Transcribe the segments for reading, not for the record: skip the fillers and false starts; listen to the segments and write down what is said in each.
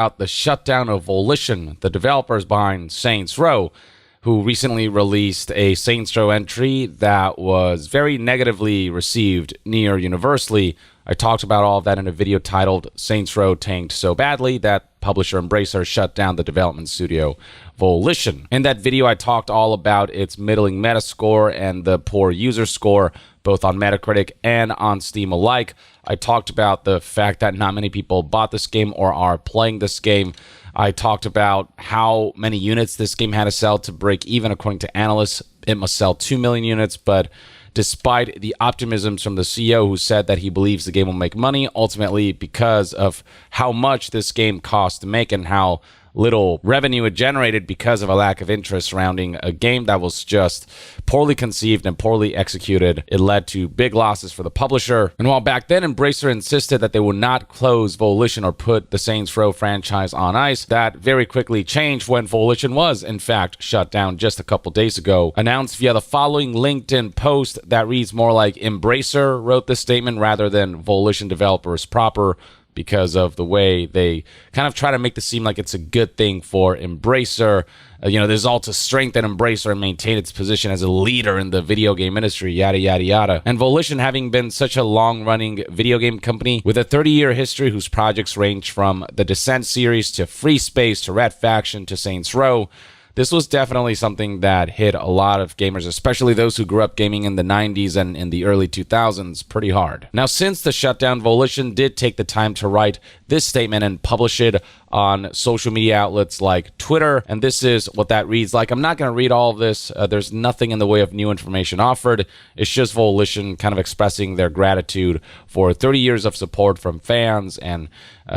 about the shutdown of Volition, the developers behind Saints Row, who recently released a Saints Row entry that was very negatively received near universally. I talked about all of that in a video titled Saints Row Tanked So Badly That Publisher Embracer Shut Down the Development Studio Volition. In that video, I talked all about its middling Metascore and the poor user score, both on Metacritic and on Steam alike. I talked about the fact that not many people bought this game or are playing this game. I talked about how many units this game had to sell to break even. According to analysts, it must sell 2 million units, but despite the optimisms from the CEO who said that he believes the game will make money, ultimately because of how much this game cost to make and how little revenue it generated because of a lack of interest surrounding a game that was just poorly conceived and poorly executed. It led to big losses for the publisher. And while back then Embracer insisted that they would not close Volition or put the Saints Row franchise on ice, that very quickly changed when Volition was, in fact, shut down just a couple days ago. Announced via the following LinkedIn post that reads more like Embracer wrote this statement rather than Volition developers proper, because of the way they kind of try to make this seem like it's a good thing for Embracer. There's all to strengthen Embracer and maintain its position as a leader in the video game industry, yada, yada, yada. And Volition, having been such a long-running video game company with a 30-year history whose projects range from the Descent series to Free Space to Red Faction to Saints Row, this was definitely something that hit a lot of gamers, especially those who grew up gaming in the 90s and in the early 2000s, pretty hard. Now, since the shutdown, Volition did take the time to write this statement and publish it on social media outlets like Twitter, and this is what that reads like. I'm not going to read all of this. There's nothing in the way of new information offered. It's just Volition kind of expressing their gratitude for 30 years of support from fans and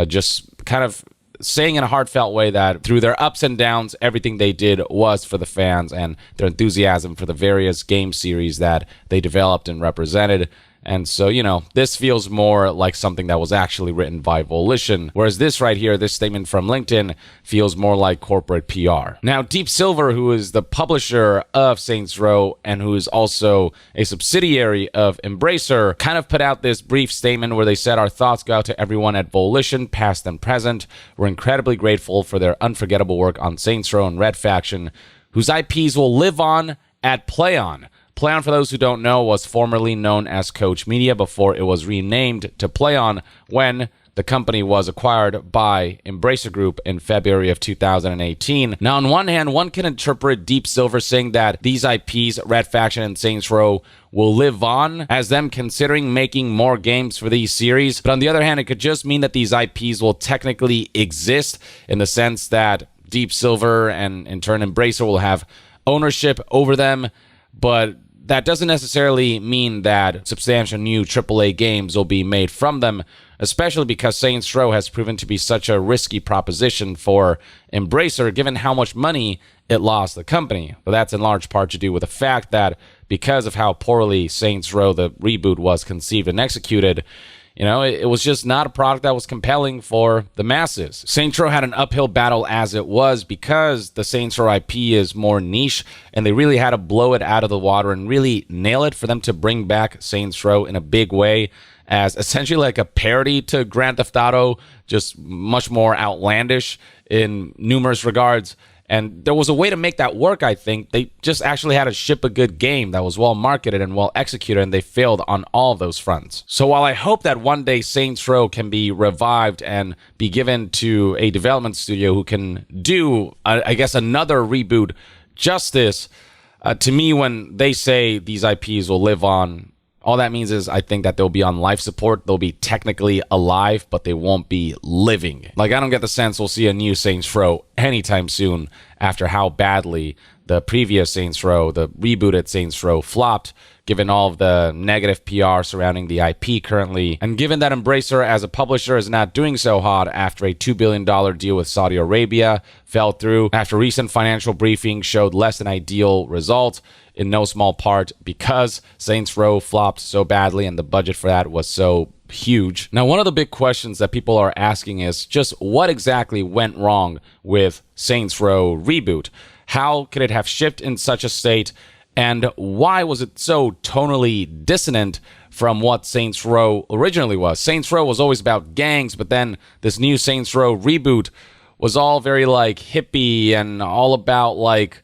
just kind of saying in a heartfelt way that through their ups and downs, everything they did was for the fans and their enthusiasm for the various game series that they developed and represented. And so, this feels more like something that was actually written by Volition, whereas this right here, this statement from LinkedIn, feels more like corporate PR. Now, Deep Silver, who is the publisher of Saints Row and who is also a subsidiary of Embracer, kind of put out this brief statement where they said, "Our thoughts go out to everyone at Volition, past and present. We're incredibly grateful for their unforgettable work on Saints Row and Red Faction, whose IPs will live on at PlayOn." PlayOn, for those who don't know, was formerly known as Coach Media before it was renamed to PlayOn when the company was acquired by Embracer Group in February of 2018. Now, on one hand, one can interpret Deep Silver saying that these IPs, Red Faction and Saints Row, will live on as them considering making more games for these series. But on the other hand, it could just mean that these IPs will technically exist in the sense that Deep Silver and in turn Embracer will have ownership over them, but that doesn't necessarily mean that substantial new AAA games will be made from them, especially because Saints Row has proven to be such a risky proposition for Embracer, given how much money it lost the company. But that's in large part to do with the fact that because of how poorly Saints Row, the reboot, was conceived and executed, it was just not a product that was compelling for the masses. Saints Row had an uphill battle as it was because the Saints Row IP is more niche, and they really had to blow it out of the water and really nail it for them to bring back Saints Row in a big way as essentially like a parody to Grand Theft Auto, just much more outlandish in numerous regards. And there was a way to make that work, I think. They just actually had to ship a good game that was well marketed and well executed, and they failed on all of those fronts. So while I hope that one day Saints Row can be revived and be given to a development studio who can do, I guess, another reboot justice, to me, when they say these IPs will live on, all that means is I think that they'll be on life support. They'll be technically alive, but they won't be living. Like, I don't get the sense we'll see a new Saints Row anytime soon after how badly the previous Saints Row, the rebooted Saints Row, flopped, given all of the negative PR surrounding the IP currently, and given that Embracer as a publisher is not doing so hot after a $2 billion deal with Saudi Arabia fell through, after recent financial briefings showed less than ideal results, in no small part because Saints Row flopped so badly and the budget for that was so huge. Now, one of the big questions that people are asking is just what exactly went wrong with Saints Row Reboot? How could it have shipped in such a state And why was it so tonally dissonant from what Saints Row originally was? Saints Row was always about gangs, but then this new Saints Row reboot was all very like hippie and all about like,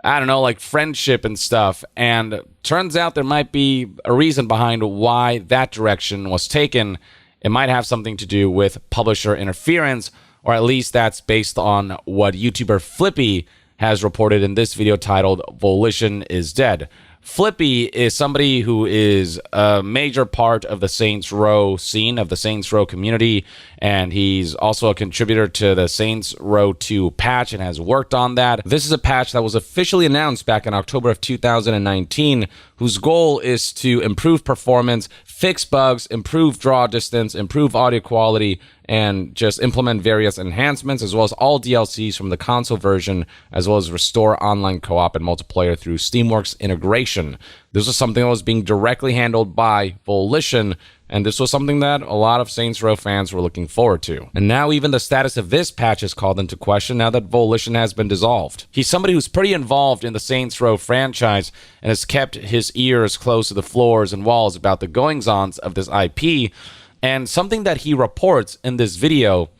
I don't know, like friendship and stuff. And turns out there might be a reason behind why that direction was taken. It might have something to do with publisher interference, or at least that's based on what YouTuber Flippy has reported in this video titled "Volition is Dead." Flippy is somebody who is a major part of the Saints Row scene, of the Saints Row community, and he's also a contributor to the Saints Row 2 patch and has worked on that. This is a patch that was officially announced back in October of 2019, whose goal is to improve performance, fix bugs, improve draw distance, improve audio quality, and just implement various enhancements, as well as all DLCs from the console version, as well as restore online co-op and multiplayer through Steamworks integration. This was something that was being directly handled by Volition, and this was something that a lot of Saints Row fans were looking forward to. And now even the status of this patch is called into question now that Volition has been dissolved. He's somebody who's pretty involved in the Saints Row franchise and has kept his ears close to the floors and walls about the goings-ons of this IP. And something that he reports in this video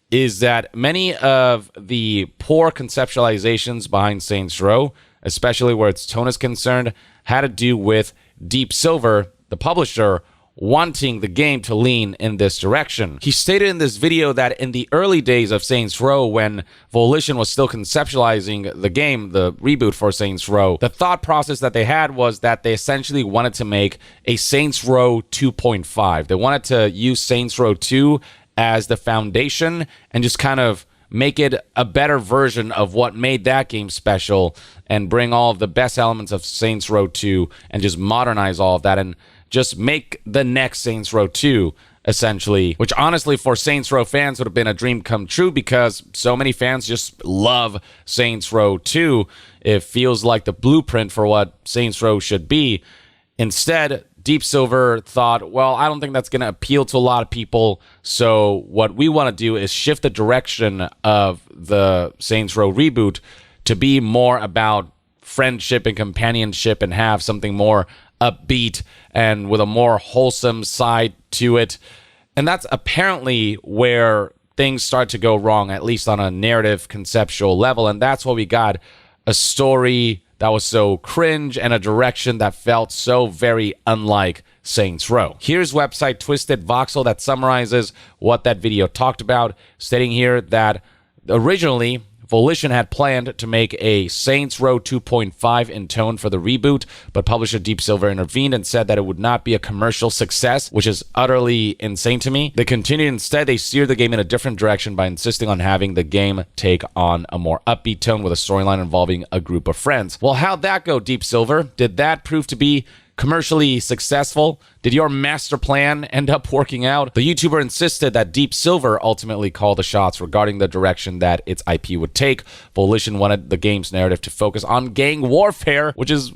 is that many of the poor conceptualizations behind Saints Row, especially where its tone is concerned, had to do with Deep Silver, the publisher, wanting the game to lean in this direction. He stated in this video that in the early days of Saints Row, when Volition was still conceptualizing the game, the reboot for Saints Row, the thought process that they had was that they essentially wanted to make a Saints Row 2.5. They wanted to use Saints Row 2 as the foundation and just kind of make it a better version of what made that game special and bring all of the best elements of Saints Row 2 and just modernize all of that and just make the next Saints Row 2, essentially, which honestly for Saints Row fans would have been a dream come true because so many fans just love Saints Row 2. It feels like the blueprint for what Saints Row should be. Instead, Deep Silver thought, well, I don't think that's going to appeal to a lot of people, so what we want to do is shift the direction of the Saints Row reboot to be more about friendship and companionship and have something more upbeat and with a more wholesome side to it. And that's apparently where things start to go wrong, at least on a narrative conceptual level. And that's why we got a story that was so cringe and a direction that felt so very unlike Saints Row. Here's website Twisted Voxel that summarizes what that video talked about, stating here that originally Volition had planned to make a Saints Row 2.5 in tone for the reboot, but publisher Deep Silver intervened and said that it would not be a commercial success, which is utterly insane to me. They continued instead, they steered the game in a different direction by insisting on having the game take on a more upbeat tone with a storyline involving a group of friends. Well, how'd that go, Deep Silver? Did that prove to be commercially successful? Did your master plan end up working out? The YouTuber insisted that Deep Silver ultimately called the shots regarding the direction that its IP would take. Volition wanted the game's narrative to focus on gang warfare, which is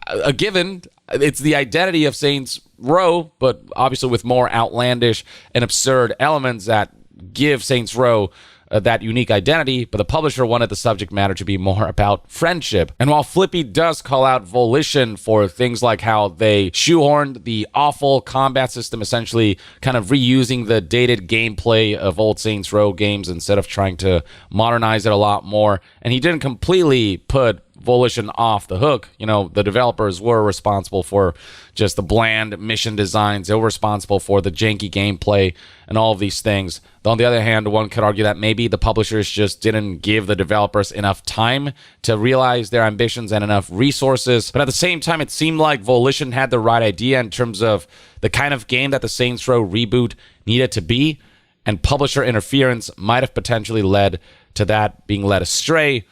a given. It's the identity of Saints Row, but obviously with more outlandish and absurd elements that give Saints Row that unique identity, but the publisher wanted the subject matter to be more about friendship. And while Flippy does call out Volition for things like how they shoehorned the awful combat system, essentially kind of reusing the dated gameplay of old Saints Row games instead of trying to modernize it a lot more, and he didn't completely put Volition off the hook. You know, the developers were responsible for just the bland mission designs. They were responsible for the janky gameplay and all of these things. Though on the other hand, one could argue that maybe the publishers just didn't give the developers enough time to realize their ambitions and enough resources. But at the same time, it seemed like Volition had the right idea in terms of the kind of game that the Saints Row reboot needed to be, and publisher interference might have potentially led to that being led astray.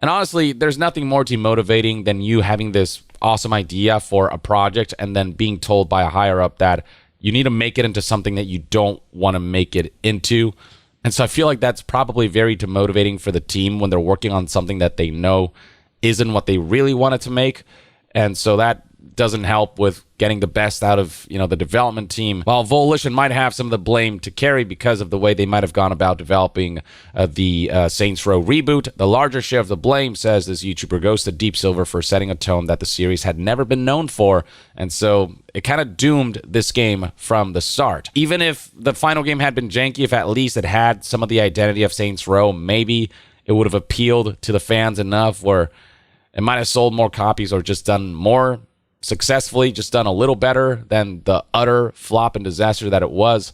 And honestly, there's nothing more demotivating than you having this awesome idea for a project and then being told by a higher up that you need to make it into something that you don't want to make it into. And so I feel like that's probably very demotivating for the team when they're working on something that they know isn't what they really wanted to make. And so that doesn't help with getting the best out of, the development team. While Volition might have some of the blame to carry because of the way they might have gone about developing the Saints Row reboot, the larger share of the blame, says this YouTuber, goes to Deep Silver for setting a tone that the series had never been known for, and so it kind of doomed this game from the start. Even if the final game had been janky, if at least it had some of the identity of Saints Row, maybe it would have appealed to the fans enough where it might have sold more copies or just done more successfully, just done a little better than the utter flop and disaster that it was.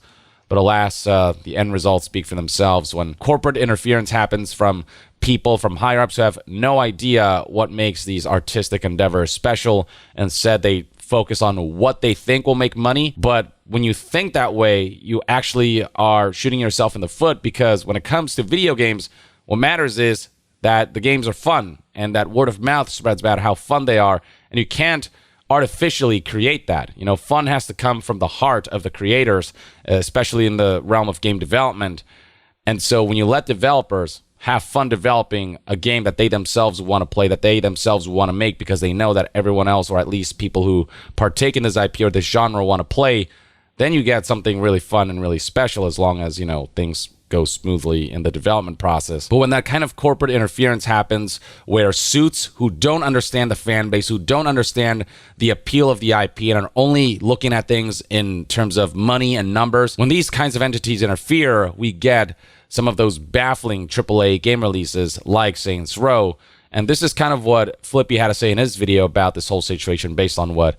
But alas, the end results speak for themselves when corporate interference happens from people from higher-ups who have no idea what makes these artistic endeavors special. Instead, they focus on what they think will make money. But when you think that way, you actually are shooting yourself in the foot, because when it comes to video games, what matters is that the games are fun and that word of mouth spreads about how fun they are, and you can't artificially create that. Fun has to come from the heart of the creators, especially in the realm of game development. And so when you let developers have fun developing a game that they themselves want to play, that they themselves want to make because they know that everyone else, or at least people who partake in this IP or this genre, want to play, then you get something really fun and really special, as long as, things go smoothly in the development process. But when that kind of corporate interference happens, where suits who don't understand the fan base, who don't understand the appeal of the IP, and are only looking at things in terms of money and numbers, when these kinds of entities interfere, we get some of those baffling AAA game releases like Saints Row. And this is kind of what Flippy had to say in his video about this whole situation, based on what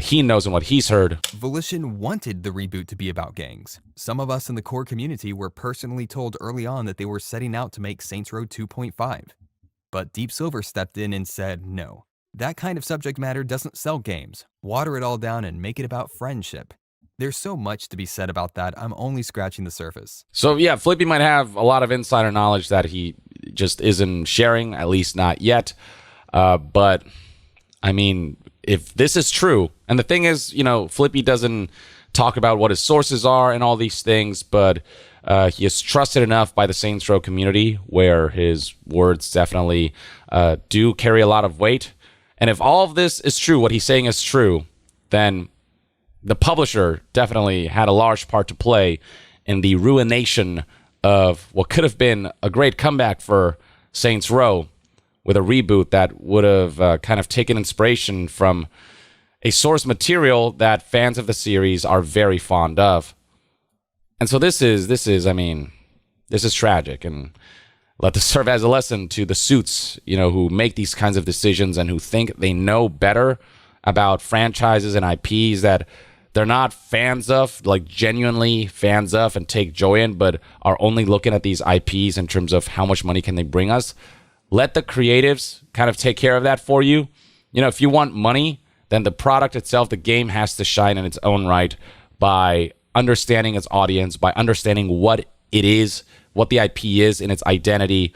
he knows and what he's heard. Volition wanted the reboot to be about gangs. Some of us in the core community were personally told early on that they were setting out to make Saints Row 2.5. But Deep Silver stepped in and said, no, that kind of subject matter doesn't sell games. Water it all down and make it about friendship. There's so much to be said about that, I'm only scratching the surface. So yeah, Flippy might have a lot of insider knowledge that he just isn't sharing, at least not yet. But I mean, if this is true, and the thing is, Flippy doesn't talk about what his sources are and all these things, but he is trusted enough by the Saints Row community where his words definitely do carry a lot of weight. And if all of this is true, what he's saying is true, then the publisher definitely had a large part to play in the ruination of what could have been a great comeback for Saints Row, with a reboot that would have kind of taken inspiration from a source material that fans of the series are very fond of. And so this is tragic, and let this serve as a lesson to the suits, who make these kinds of decisions and who think they know better about franchises and IPs that they're not fans of, like genuinely fans of, and take joy in, but are only looking at these IPs in terms of how much money can they bring us. Let the creatives kind of take care of that for you. If you want money, then the product itself, the game, has to shine in its own right by understanding its audience, by understanding what it is, what the IP is in its identity.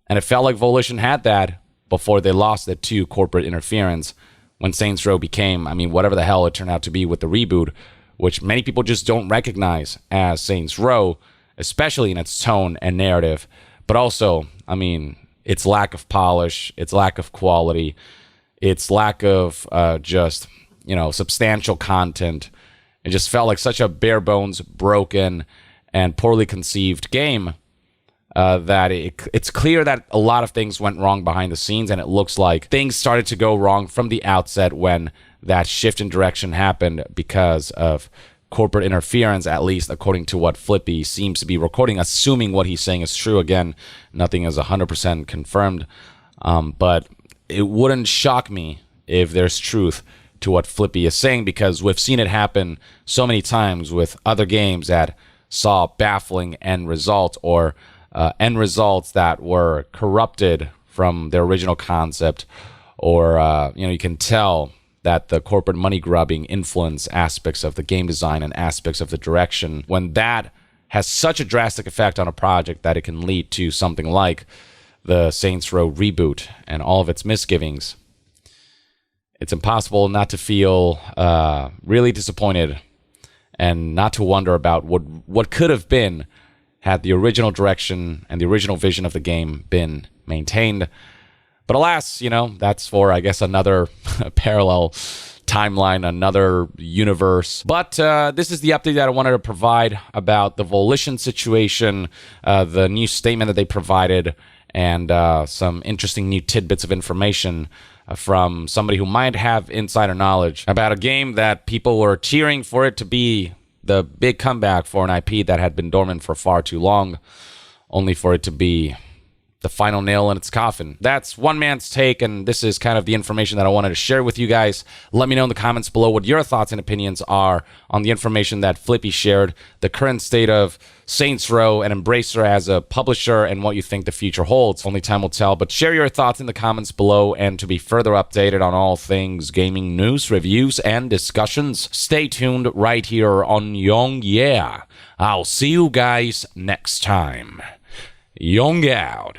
And it felt like Volition had that before they lost it to corporate interference, when Saints Row became, whatever the hell it turned out to be with the reboot, which many people just don't recognize as Saints Row, especially in its tone and narrative. But also, its lack of polish, its lack of quality, its lack of substantial content. It just felt like such a bare bones, broken, and poorly conceived game that it's clear that a lot of things went wrong behind the scenes, and it looks like things started to go wrong from the outset when that shift in direction happened because of corporate interference, at least according to what Flippy seems to be recording, assuming what he's saying is true. Again, nothing is 100% confirmed, but it wouldn't shock me if there's truth to what Flippy is saying, because we've seen it happen so many times with other games that saw baffling end results, or end results that were corrupted from their original concept, or you can tell that the corporate money grubbing influence aspects of the game design and aspects of the direction, when that has such a drastic effect on a project that it can lead to something like the Saints Row reboot and all of its misgivings. It's impossible not to feel really disappointed and not to wonder about what could have been had the original direction and the original vision of the game been maintained. But alas, that's for, I guess, another parallel timeline, another universe. But this is the update that I wanted to provide about the Volition situation, the new statement that they provided, and some interesting new tidbits of information from somebody who might have insider knowledge about a game that people were cheering for it to be the big comeback for an IP that had been dormant for far too long, only for it to be the final nail in its coffin. That's one man's take, and this is kind of the information that I wanted to share with you guys. Let me know in the comments below what your thoughts and opinions are on the information that Flippy shared, the current state of Saints Row and Embracer as a publisher, and what you think the future holds. Only time will tell, but share your thoughts in the comments below, and to be further updated on all things gaming news, reviews, and discussions, stay tuned right here on Young Yeah. I'll see you guys next time. Young out.